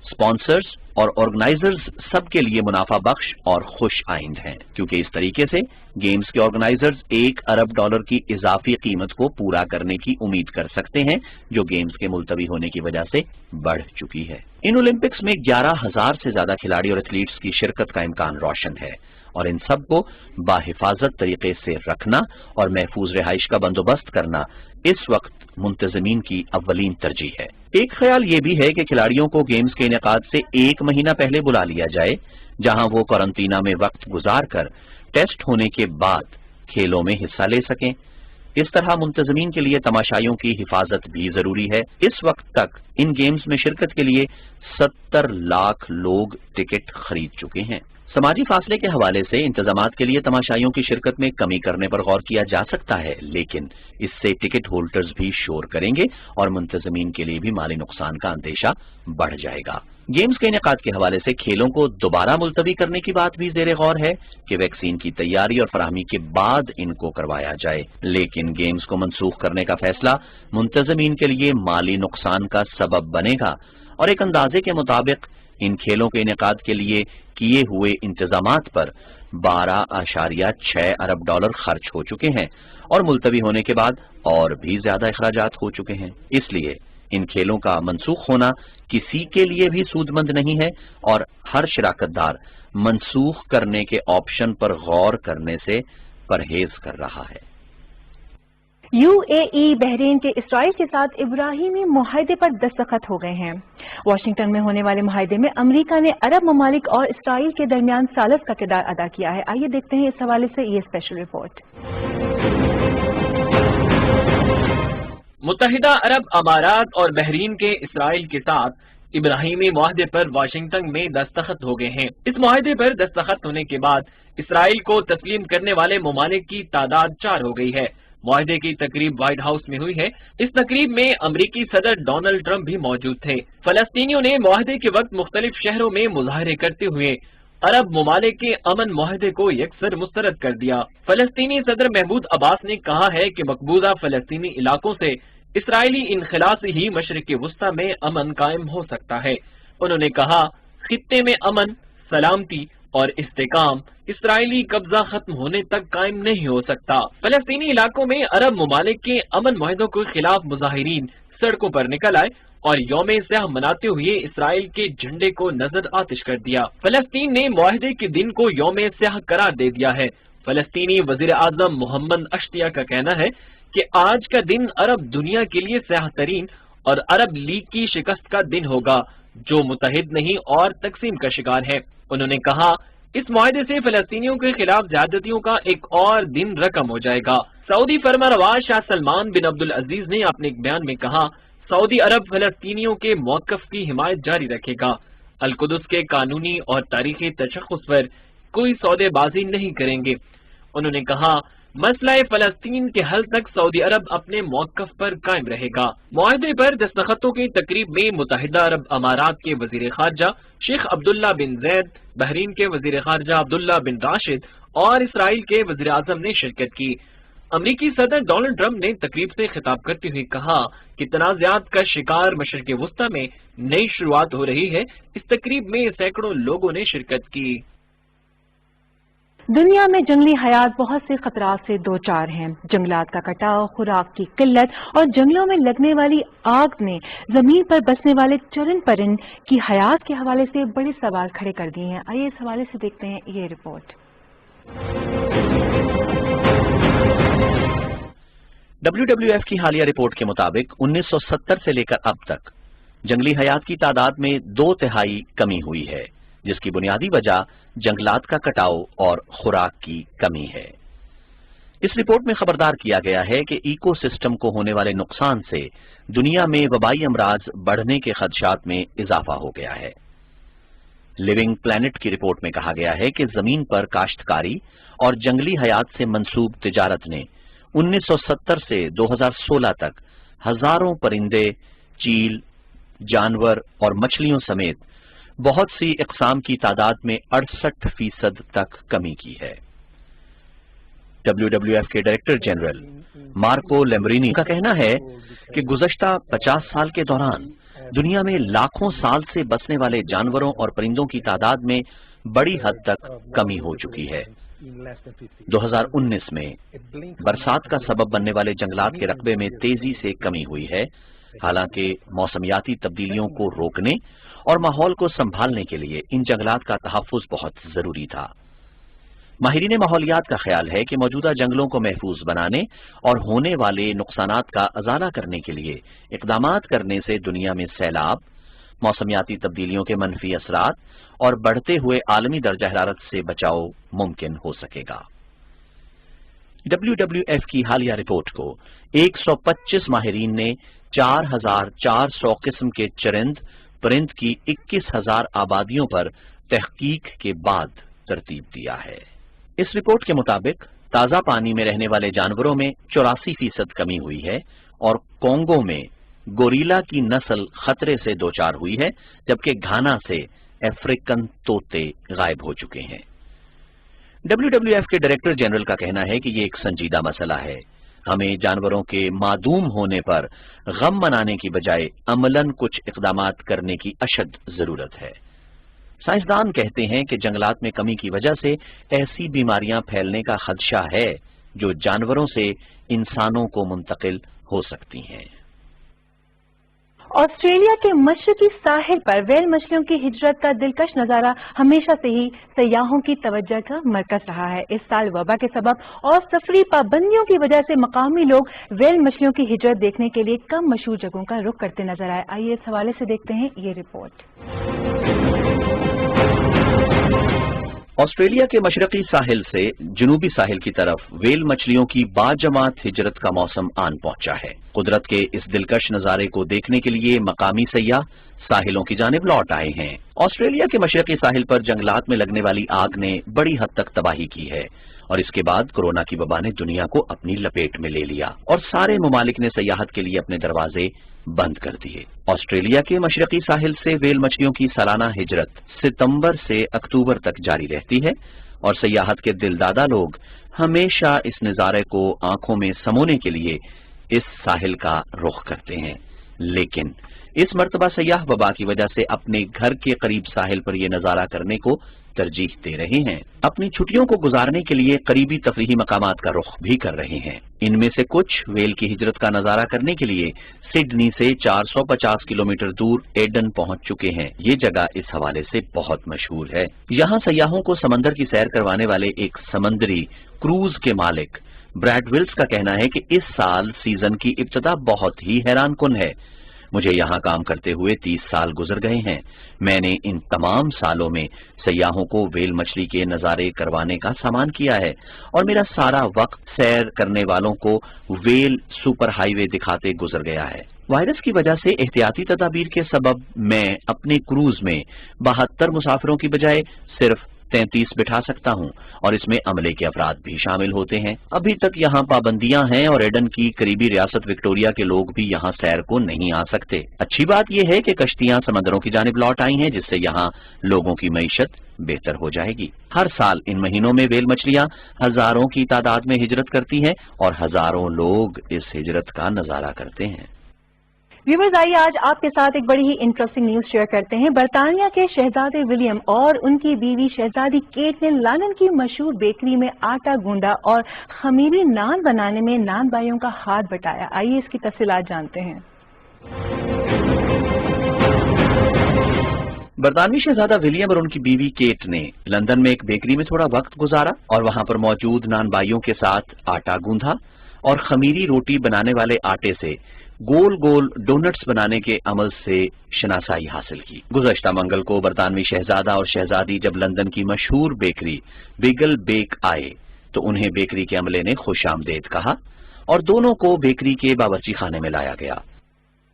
Speaker 4: स्पॉन्सर्स और ऑर्गेनाइजर्स सबके लिए मुनाफा बख्श और खुश आइंद हैं, क्योंकि इस तरीके से गेम्स के ऑर्गेनाइजर्स $1 अरब की इजाफी कीमत को पूरा करने की उम्मीद कर सकते हैं, जो गेम्स के मुलतवी होने की वजह से बढ़ चुकी है। इन ओलंपिक्स में 11,000 से ज्यादा खिलाड़ी और एथलीट्स की शिरकत का इम्कान रोशन है, और इन सब को बाहिफाजत तरीके से रखना और महफूज रिहाइश का बंदोबस्त करना इस वक्त मुंतज़मीन की अव्वलीन तरजीह है। एक ख्याल ये भी है कि खिलाड़ियों को गेम्स के इनेकाद से 1 महीना पहले बुला लिया जाए, जहां वो क्वारंटीना में वक्त गुजार कर टेस्ट होने के बाद खेलों में हिस्सा ले सकें। इस तरह मुंतज़मीन के लिए तमाशाइयों की हिफाजत भी जरूरी है। इस वक्त तक इन गेम्स में शिरकत के लिए 70 लाख लोग टिकट खरीद चुके हैं। समाजी फासले के हवाले से इंतजामात के लिए तमाशाइयों की शिरकत में कमी करने पर गौर किया जा सकता है, लेकिन इससे टिकट होल्डर्स भी शोर करेंगे और मुंतज़मीन के लिए भी माली नुकसान का अंदेशा बढ़ जाएगा। गेम्स के इनेकाद के हवाले से खेलों को दोबारा मुलतवी करने की बात भी ज़ेरे गौर है कि वैक्सीन की तैयारी और फराहमी के बाद इनको करवाया जाए, लेकिन गेम्स को मनसूख करने का फैसला मुंतज़मीन के लिए माली नुकसान का सबब बनेगा, और एक अंदाजे के मुताबिक इन खेलों के इनेकाद के लिए किए हुए इंतजामात पर $12.6 अरब खर्च हो चुके हैं और मुलतवी होने के बाद और भी ज्यादा अखराजात हो चुके हैं। इसलिए इन खेलों का मनसूख होना किसी के लिए भी सूदमंद नहीं है और हर शिराकतदार मनसूख करने के ऑप्शन पर गौर करने से परहेज कर रहा है।
Speaker 1: यूएई बहरीन के इसराइल के साथ इब्राहिमी मुआहदे पर दस्तखत हो गए हैं। वाशिंगटन में होने वाले मुआहदे में अमेरिका ने अरब ममालिक और इसराइल के दरमियान सालस का किरदार अदा किया है। आइए देखते हैं इस हवाले से ये स्पेशल रिपोर्ट।
Speaker 3: मुत्तहिदा अरब अमारात और बहरीन के इसराइल के साथ ابراہیمی معاہدے پر واشنگٹن میں دستخط ہو گئے ہیں۔ اس معاہدے پر دستخط ہونے کے بعد اسرائیل کو تسلیم کرنے والے ممالک کی تعداد 4 ہو گئی ہے۔ معاہدے کی تقریب وائٹ ہاؤس میں ہوئی ہے۔ اس تقریب میں امریکی صدر ڈونلڈ ٹرمپ بھی موجود تھے۔ فلسطینیوں نے معاہدے کے وقت مختلف شہروں میں مظاہرے کرتے ہوئے عرب ممالک کے امن معاہدے کو یکسر مسترد کر دیا۔ فلسطینی صدر محمود عباس نے کہا ہے کہ مقبوضہ فلسطینی علاقوں سے اسرائیلی انخلا سے ہی مشرق وسطی میں امن قائم ہو سکتا ہے۔ انہوں نے کہا، خطے میں امن، سلامتی اور استحکام اسرائیلی قبضہ ختم ہونے تک قائم نہیں ہو سکتا۔ فلسطینی علاقوں میں عرب ممالک کے امن معاہدوں کے خلاف مظاہرین سڑکوں پر نکل آئے اور یوم سیاہ مناتے ہوئے اسرائیل کے جھنڈے کو نظر آتش کر دیا۔ فلسطین نے معاہدے کے دن کو یوم سیاہ قرار دے دیا ہے۔ فلسطینی وزیر اعظم محمد اشتیا کا کہنا ہے کہ آج کا دن عرب دنیا کے لیے سیاہ ترین اور عرب لیگ کی شکست کا دن ہوگا، جو متحد نہیں اور تقسیم کا شکار ہے۔ انہوں نے کہا، اس معاہدے سے فلسطینیوں کے خلاف زیادتیوں کا ایک اور دن رقم ہو جائے گا۔ سعودی فرمانروا شاہ سلمان بن عبدالعزیز نے اپنے ایک بیان میں کہا، سعودی عرب فلسطینیوں کے موقف کی حمایت جاری رکھے گا۔ القدس کے قانونی اور تاریخی تشخص پر کوئی سودے بازی نہیں کریں گے۔ انہوں نے کہا، مسئلہ فلسطین کے حل تک سعودی عرب اپنے موقف پر قائم رہے گا۔ معاہدے پر دستخطوں کی تقریب میں متحدہ عرب امارات کے وزیر خارجہ شیخ عبداللہ بن زید، بحرین کے وزیر خارجہ عبداللہ بن راشد اور اسرائیل کے وزیر اعظم نے شرکت کی۔ امریکی صدر ڈونلڈ ٹرمپ نے تقریب سے خطاب کرتے ہوئے کہا کہ تنازعات کا شکار مشرق وسطی میں نئی شروعات ہو رہی ہے۔ اس تقریب میں سینکڑوں لوگوں نے شرکت کی۔
Speaker 1: دنیا میں جنگلی حیات بہت سے خطرات سے دوچار ہیں۔ جنگلات کا کٹاؤ، خوراک کی قلت اور جنگلوں میں لگنے والی آگ نے زمین پر بسنے والے چرند پرند کی حیات کے حوالے سے بڑے سوال کھڑے کر دیے ہیں۔ آئیے اس حوالے سے دیکھتے ہیں یہ رپورٹ۔
Speaker 4: WWF کی حالیہ رپورٹ کے مطابق 1970 سے لے کر اب تک جنگلی حیات کی تعداد میں 2/3 کمی ہوئی ہے، جس کی بنیادی وجہ جنگلات کا کٹاؤ اور خوراک کی کمی ہے۔ اس رپورٹ میں خبردار کیا گیا ہے کہ ایکو سسٹم کو ہونے والے نقصان سے دنیا میں وبائی امراض بڑھنے کے خدشات میں اضافہ ہو گیا ہے۔ لیونگ پلانٹ کی رپورٹ میں کہا گیا ہے کہ زمین پر کاشتکاری اور جنگلی حیات سے منسوب تجارت نے 1970 سے 2016 تک ہزاروں پرندے، چیل، جانور اور مچھلیوں سمیت بہت سی اقسام کی تعداد میں 68% تک کمی کی ہے۔ WWF کے ڈائریکٹر جنرل مارکو لیمبرینی کا کہنا ہے کہ گزشتہ 50 سال کے دوران دنیا میں لاکھوں سال سے بسنے والے جانوروں اور پرندوں کی تعداد میں بڑی حد تک کمی ہو چکی ہے۔ 2019 میں برسات کا سبب بننے والے جنگلات کے رقبے میں تیزی سے کمی ہوئی ہے، حالانکہ موسمیاتی تبدیلیوں کو روکنے اور ماحول کو سنبھالنے کے لیے ان جنگلات کا تحفظ بہت ضروری تھا۔ ماہرین ماحولیات کا خیال ہے کہ موجودہ جنگلوں کو محفوظ بنانے اور ہونے والے نقصانات کا ازالہ کرنے کے لیے اقدامات کرنے سے دنیا میں سیلاب، موسمیاتی تبدیلیوں کے منفی اثرات اور بڑھتے ہوئے عالمی درجہ حرارت سے بچاؤ ممکن ہو سکے گا۔ WWF کی حالیہ رپورٹ کو 125 ماہرین نے 4400 قسم کے چرند پرند کی 21,000 آبادیوں پر تحقیق کے بعد ترتیب دیا ہے۔ اس رپورٹ کے مطابق تازہ پانی میں رہنے والے جانوروں میں 84% کمی ہوئی ہے اور کونگو میں گوریلا کی نسل خطرے سے دوچار ہوئی ہے، جبکہ گھانا سے افریقن طوطے غائب ہو چکے ہیں۔ WWF کے ڈائریکٹر جنرل کا کہنا ہے کہ یہ ایک سنجیدہ مسئلہ ہے۔ ہمیں جانوروں کے معدوم ہونے پر غم منانے کی بجائے عملاً کچھ اقدامات کرنے کی اشد ضرورت ہے۔ سائنسدان کہتے ہیں کہ جنگلات میں کمی کی وجہ سے ایسی بیماریاں پھیلنے کا خدشہ ہے جو جانوروں سے انسانوں کو منتقل ہو سکتی ہیں۔
Speaker 1: آسٹریلیا کے مشرقی ساحل پر ویل مچھلیوں کی ہجرت کا دلکش نظارہ ہمیشہ سے ہی سیاحوں کی توجہ کا مرکز رہا ہے۔ اس سال وبا کے سبب اور سفری پابندیوں کی وجہ سے مقامی لوگ ویل مچھلیوں کی ہجرت دیکھنے کے لیے کم مشہور جگہوں کا رخ کرتے نظر آئے۔ آئیے اس حوالے سے دیکھتے ہیں یہ رپورٹ۔
Speaker 4: آسٹریلیا کے مشرقی ساحل سے جنوبی ساحل کی طرف ویل مچھلیوں کی باجماعت ہجرت کا موسم آن پہنچا ہے۔ قدرت کے اس دلکش نظارے کو دیکھنے کے لیے مقامی سیاح ساحلوں کی جانب لوٹ آئے ہیں۔ آسٹریلیا کے مشرقی ساحل پر جنگلات میں لگنے والی آگ نے بڑی حد تک تباہی کی ہے اور اس کے بعد کورونا کی وبا نے دنیا کو اپنی لپیٹ میں لے لیا اور سارے ممالک نے سیاحت کے لیے اپنے دروازے بند کر دیے۔ آسٹریلیا کے مشرقی ساحل سے ویل مچھلیوں کی سالانہ ہجرت ستمبر سے اکتوبر تک جاری رہتی ہے اور سیاحت کے دلدادہ لوگ ہمیشہ اس نظارے کو آنکھوں میں سمونے کے لیے اس ساحل کا رخ کرتے ہیں، لیکن اس مرتبہ سیاح وبا کی وجہ سے اپنے گھر کے قریب ساحل پر یہ نظارہ کرنے کو ترجیح دے رہے ہیں۔ اپنی چھٹیوں کو گزارنے کے لیے قریبی تفریحی مقامات کا رخ بھی کر رہے ہیں۔ ان میں سے کچھ ویل کی ہجرت کا نظارہ کرنے کے لیے سڈنی سے 450 کلومیٹر دور ایڈن پہنچ چکے ہیں۔ یہ جگہ اس حوالے سے بہت مشہور ہے۔ یہاں سیاحوں کو سمندر کی سیر کروانے والے ایک سمندری کروز کے مالک بریڈ ولس کا کہنا ہے کہ اس سال سیزن کی ابتدا بہت ہی حیران کن ہے۔ مجھے یہاں کام کرتے ہوئے 30 سال گزر گئے ہیں۔ میں نے ان تمام سالوں میں سیاحوں کو ویل مچھلی کے نظارے کروانے کا سامان کیا ہے اور میرا سارا وقت سیر کرنے والوں کو ویل سپر ہائی وے دکھاتے گزر گیا ہے۔ وائرس کی وجہ سے احتیاطی تدابیر کے سبب میں اپنے کروز میں 72 مسافروں کی بجائے صرف 33 بٹھا سکتا ہوں اور اس میں عملے کے افراد بھی شامل ہوتے ہیں۔ ابھی تک یہاں پابندیاں ہیں اور ایڈن کی قریبی ریاست وکٹوریا کے لوگ بھی یہاں سیر کو نہیں آ سکتے۔ اچھی بات یہ ہے کہ کشتیاں سمندروں کی جانب لوٹ آئی ہیں، جس سے یہاں لوگوں کی معیشت بہتر ہو جائے گی۔ ہر سال ان مہینوں میں ویل مچھلیاں ہزاروں کی تعداد میں ہجرت کرتی ہیں اور ہزاروں لوگ اس ہجرت کا نظارہ کرتے ہیں۔
Speaker 1: ویورز، آئیے آج آپ کے ساتھ ایک بڑی ہی انٹرسٹنگ نیوز شیئر کرتے ہیں۔ برطانیہ کے شہزادے ولیم اور ان کی بیوی شہزادی کیٹ نے لندن کی مشہور بیکری میں آٹا گوندا اور خمیری نان بنانے میں نان بھائیوں کا ہاتھ بٹایا۔ آئیے اس کی تفصیلات جانتے ہیں۔
Speaker 4: برطانوی شہزادہ ولیم اور ان کی بیوی کیٹ نے لندن میں ایک بیکری میں تھوڑا وقت گزارا اور وہاں پر موجود نان بھائیوں کے ساتھ آٹا گوندھا اور خمیری روٹی بنانے والے آٹے سے گول گول ڈونٹس بنانے کے عمل سے شناسائی حاصل کی۔ گزشتہ منگل کو برطانوی شہزادہ اور شہزادی جب لندن کی مشہور بیکری بیگل بیک آئے تو انہیں بیکری کے عملے نے خوش آمدید کہا اور دونوں کو بیکری کے باورچی خانے میں لایا گیا،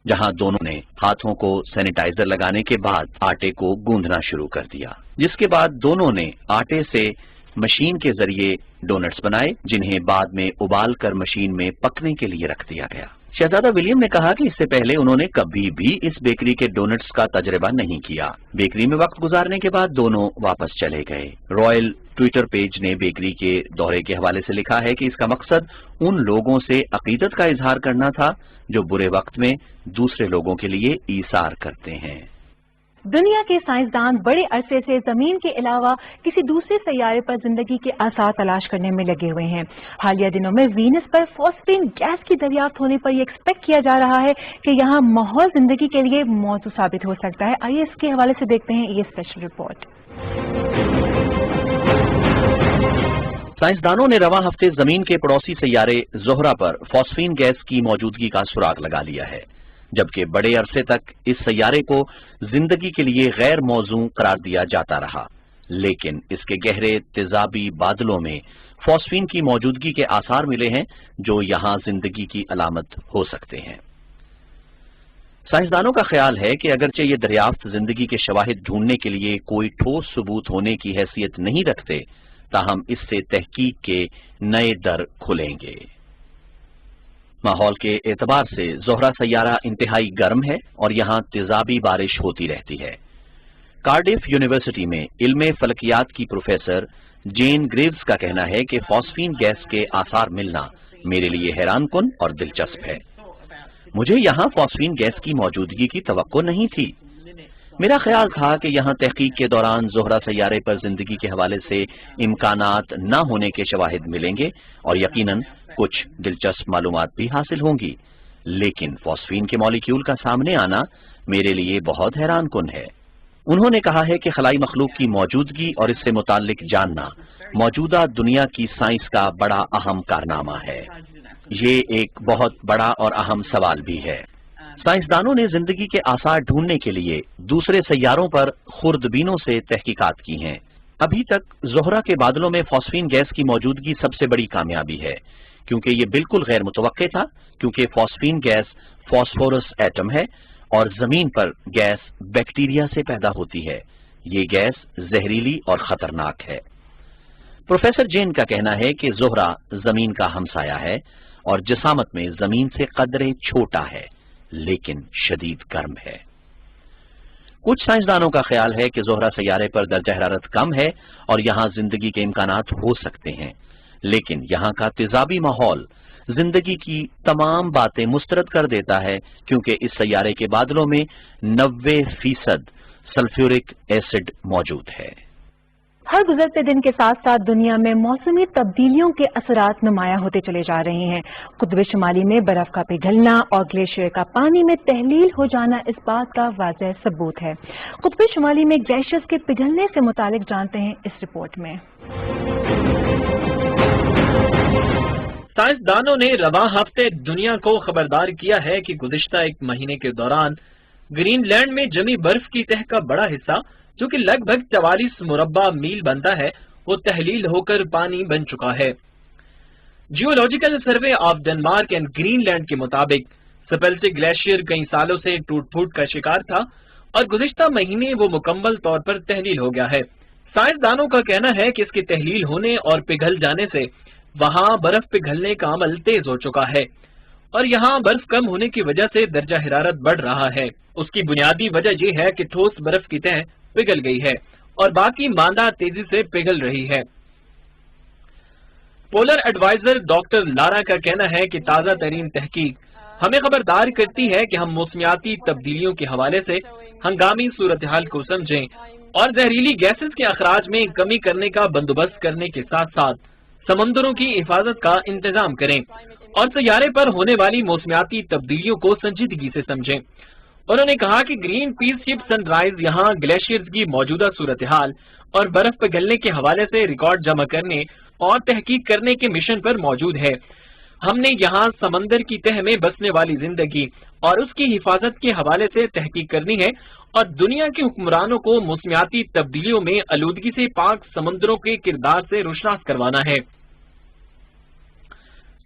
Speaker 4: جہاں دونوں نے ہاتھوں کو سینیٹائزر لگانے کے بعد آٹے کو گوندھنا شروع کر دیا، جس کے بعد دونوں نے آٹے سے مشین کے ذریعے ڈونٹس بنائے، جنہیں بعد میں ابال کر مشین میں پکنے کے لیے رکھ دیا گیا۔ شہزادہ ولیم نے کہا کہ اس سے پہلے انہوں نے کبھی بھی اس بیکری کے ڈونٹس کا تجربہ نہیں کیا۔ بیکری میں وقت گزارنے کے بعد دونوں واپس چلے گئے۔ رائل ٹویٹر پیج نے بیکری کے دورے کے حوالے سے لکھا ہے کہ اس کا مقصد ان لوگوں سے عقیدت کا اظہار کرنا تھا جو برے وقت میں دوسرے لوگوں کے لیے ایثار کرتے ہیں۔
Speaker 1: دنیا کے سائنسدان بڑے عرصے سے زمین کے علاوہ کسی دوسرے سیارے پر زندگی کے آثار تلاش کرنے میں لگے ہوئے ہیں۔ حالیہ دنوں میں وینس پر فاسفین گیس کی دریافت ہونے پر یہ ایکسپیکٹ کیا جا رہا ہے کہ یہاں ماحول زندگی کے لیے موزوں ثابت ہو سکتا ہے۔ آئیے اس کے حوالے سے دیکھتے ہیں یہ اسپیشل رپورٹ۔
Speaker 4: سائنسدانوں نے رواں ہفتے زمین کے پڑوسی سیارے زہرہ پر فاسفین گیس کی موجودگی کا سراغ لگا لیا ہے، جبکہ بڑے عرصے تک اس سیارے کو زندگی کے لیے غیر موزوں قرار دیا جاتا رہا، لیکن اس کے گہرے تیزابی بادلوں میں فاسفین کی موجودگی کے آثار ملے ہیں جو یہاں زندگی کی علامت ہو سکتے ہیں۔ سائنسدانوں کا خیال ہے کہ اگرچہ یہ دریافت زندگی کے شواہد ڈھونڈنے کے لیے کوئی ٹھوس ثبوت ہونے کی حیثیت نہیں رکھتے، تاہم اس سے تحقیق کے نئے در کھلیں گے۔ ماحول کے اعتبار سے زہرہ سیارہ انتہائی گرم ہے اور یہاں تیزابی بارش ہوتی رہتی ہے۔ کارڈف یونیورسٹی میں علم فلکیات کی پروفیسر جین گریوز کا کہنا ہے کہ فاسفین گیس کے آثار ملنا میرے لیے حیران کن اور دلچسپ ہے۔ مجھے یہاں فاسفین گیس کی موجودگی کی توقع نہیں تھی۔ میرا خیال تھا کہ یہاں تحقیق کے دوران زہرہ سیارے پر زندگی کے حوالے سے امکانات نہ ہونے کے شواہد ملیں گے اور یقیناً کچھ دلچسپ معلومات بھی حاصل ہوں گی، لیکن فاسفین کے مالیکیول کا سامنے آنا میرے لیے بہت حیران کن ہے۔ انہوں نے کہا ہے کہ خلائی مخلوق کی موجودگی اور اس سے متعلق جاننا موجودہ دنیا کی سائنس کا بڑا اہم کارنامہ ہے۔ یہ ایک بہت بڑا اور اہم سوال بھی ہے۔ سائنسدانوں نے زندگی کے آثار ڈھونڈنے کے لیے دوسرے سیاروں پر خوردبینوں سے تحقیقات کی ہیں ابھی تک زہرہ کے بادلوں میں فاسفین گیس کی موجودگی سب سے بڑی کامیابی ہے، کیونکہ یہ بالکل غیر متوقع تھا، کیونکہ فاسفین گیس فاسفورس ایٹم ہے اور زمین پر گیس بیکٹیریا سے پیدا ہوتی ہے۔ یہ گیس زہریلی اور خطرناک ہے۔ پروفیسر جین کا کہنا ہے کہ زہرہ زمین کا ہمسایہ ہے اور جسامت میں زمین سے قدرے چھوٹا ہے لیکن شدید گرم ہے۔ کچھ سائنسدانوں کا خیال ہے کہ زہرہ سیارے پر درجہ حرارت کم ہے اور یہاں زندگی کے امکانات ہو سکتے ہیں، لیکن یہاں کا تیزابی ماحول زندگی کی تمام باتیں مسترد کر دیتا ہے، کیونکہ اس سیارے کے بادلوں میں 90% سلفیورک ایسڈ موجود ہے۔
Speaker 1: ہر گزرتے دن کے ساتھ ساتھ دنیا میں موسمی تبدیلیوں کے اثرات نمایاں ہوتے چلے جا رہے ہیں۔ قطب شمالی میں برف کا پگھلنا اور گلیشیئر کا پانی میں تحلیل ہو جانا اس بات کا واضح ثبوت ہے۔ قطب شمالی میں گلیشیئرز کے پگھلنے سے متعلق جانتے ہیں اس رپورٹ میں۔
Speaker 3: سائنسدانوں نے رواں ہفتے دنیا کو خبردار کیا ہے کہ گزشتہ ایک مہینے کے دوران گرین لینڈ میں جمی برف کی تہ کا بڑا حصہ، جو کہ لگ بھگ 44 مربع میل بنتا ہے، وہ تحلیل ہو کر پانی بن چکا ہے۔ Geological survey of Denmark and Greenland کے مطابق سپیلٹک گلیشیئر کئی سالوں سے ٹوٹ پھوٹ کا شکار تھا اور گزشتہ مہینے وہ مکمل طور پر تحلیل ہو گیا ہے۔ سائنسدانوں کا کہنا ہے کہ اس کے تحلیل ہونے اور پگھل جانے سے وہاں برف پگھلنے کا عمل تیز ہو چکا ہے اور یہاں برف کم ہونے کی وجہ سے درجہ حرارت بڑھ رہا ہے۔ اس کی بنیادی وجہ یہ ہے کہ ٹھوس برف کی تہ پگھل گئی ہے اور باقی مادہ تیزی سے پگھل رہی ہے۔ پولر ایڈوائزر ڈاکٹر لارا کا کہنا ہے کہ تازہ ترین تحقیق ہمیں خبردار کرتی ہے کہ ہم موسمیاتی تبدیلیوں کے حوالے سے ہنگامی صورتحال کو سمجھیں اور زہریلی گیسز کے اخراج میں کمی کرنے کا بندوبست کرنے کے ساتھ ساتھ سمندروں کی حفاظت کا انتظام کریں اور سیارے پر ہونے والی موسمیاتی تبدیلیوں کو سنجیدگی سے سمجھیں۔ انہوں نے کہا کہ گرین پیس شپ سن رائز یہاں گلیشیئرز کی موجودہ صورتحال اور برف پگھلنے کے حوالے سے ریکارڈ جمع کرنے اور تحقیق کرنے کے مشن پر موجود ہے۔ ہم نے یہاں سمندر کی تہ میں بسنے والی زندگی اور اس کی حفاظت کے حوالے سے تحقیق کرنی ہے اور دنیا کے حکمرانوں کو موسمیاتی تبدیلیوں میں آلودگی سے پاک سمندروں کے کردار سے روشناس کروانا ہے۔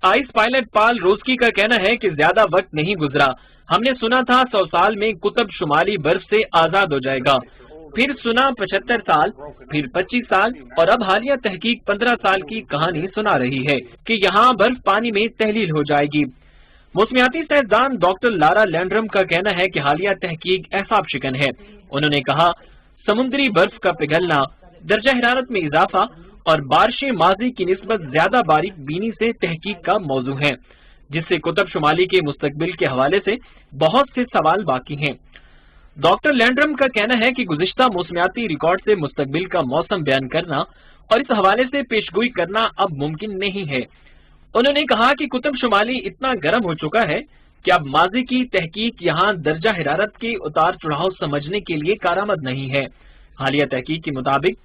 Speaker 3: آئس پائلٹ پال روسکی کا کہنا ہے کہ زیادہ وقت نہیں گزرا، ہم نے سنا تھا 100 سال میں قطب شمالی برف سے آزاد ہو جائے گا، پھر سنا 75 سال، پھر 25 سال اور اب حالیہ تحقیق 15 سال کی کہانی سنا رہی ہے کہ یہاں برف پانی میں تحلیل ہو جائے گی۔ موسمیاتی سائنسدان ڈاکٹر لارا لینڈرم کا کہنا ہے کہ حالیہ تحقیق اعصاب شکن ہے۔ انہوں نے کہا سمندری برف کا پگھلنا، درجہ حرارت میں اضافہ اور بارشیں ماضی کی نسبت زیادہ باریک بینی سے تحقیق کا موضوع ہے، جس سے قطب شمالی کے مستقبل کے حوالے سے بہت سے سوال باقی ہیں۔ ڈاکٹر لینڈرم کا کہنا ہے کہ گزشتہ موسمیاتی ریکارڈ سے مستقبل کا موسم بیان کرنا اور اس حوالے سے پیشگوئی کرنا اب ممکن نہیں ہے۔ انہوں نے کہا کہ قطب شمالی اتنا گرم ہو چکا ہے کہ اب ماضی کی تحقیق یہاں درجہ حرارت کے اتار چڑھاؤ سمجھنے کے لیے کارآمد نہیں ہے۔ حالیہ تحقیق کے مطابق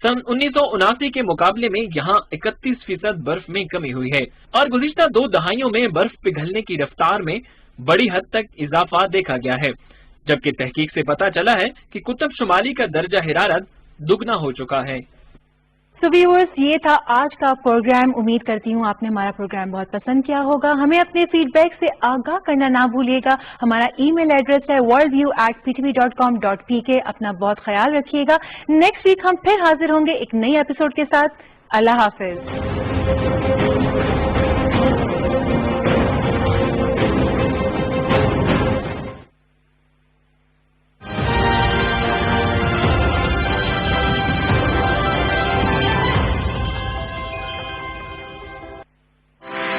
Speaker 3: سن 1979 کے مقابلے میں یہاں 31% برف میں کمی ہوئی ہے اور گزشتہ 2 دہائیوں میں برف پگھلنے کی رفتار میں بڑی حد تک اضافہ دیکھا گیا ہے، جبکہ تحقیق سے پتہ چلا ہے کہ قطب شمالی کا درجہ حرارت دگنا ہو چکا ہے۔
Speaker 1: تو ویورز، یہ تھا آج کا پروگرام۔ امید کرتی ہوں آپ نے ہمارا پروگرام بہت پسند کیا ہوگا۔ ہمیں اپنے فیڈ بیک سے آگاہ کرنا نہ بھولیے گا۔ ہمارا ای میل ایڈریس ہے worldview@ptv.com.pk۔ اپنا بہت خیال رکھیے گا۔ نیکسٹ ویک ہم پھر حاضر ہوں گے ایک نئی ایپیسوڈ کے ساتھ۔ اللہ حافظ۔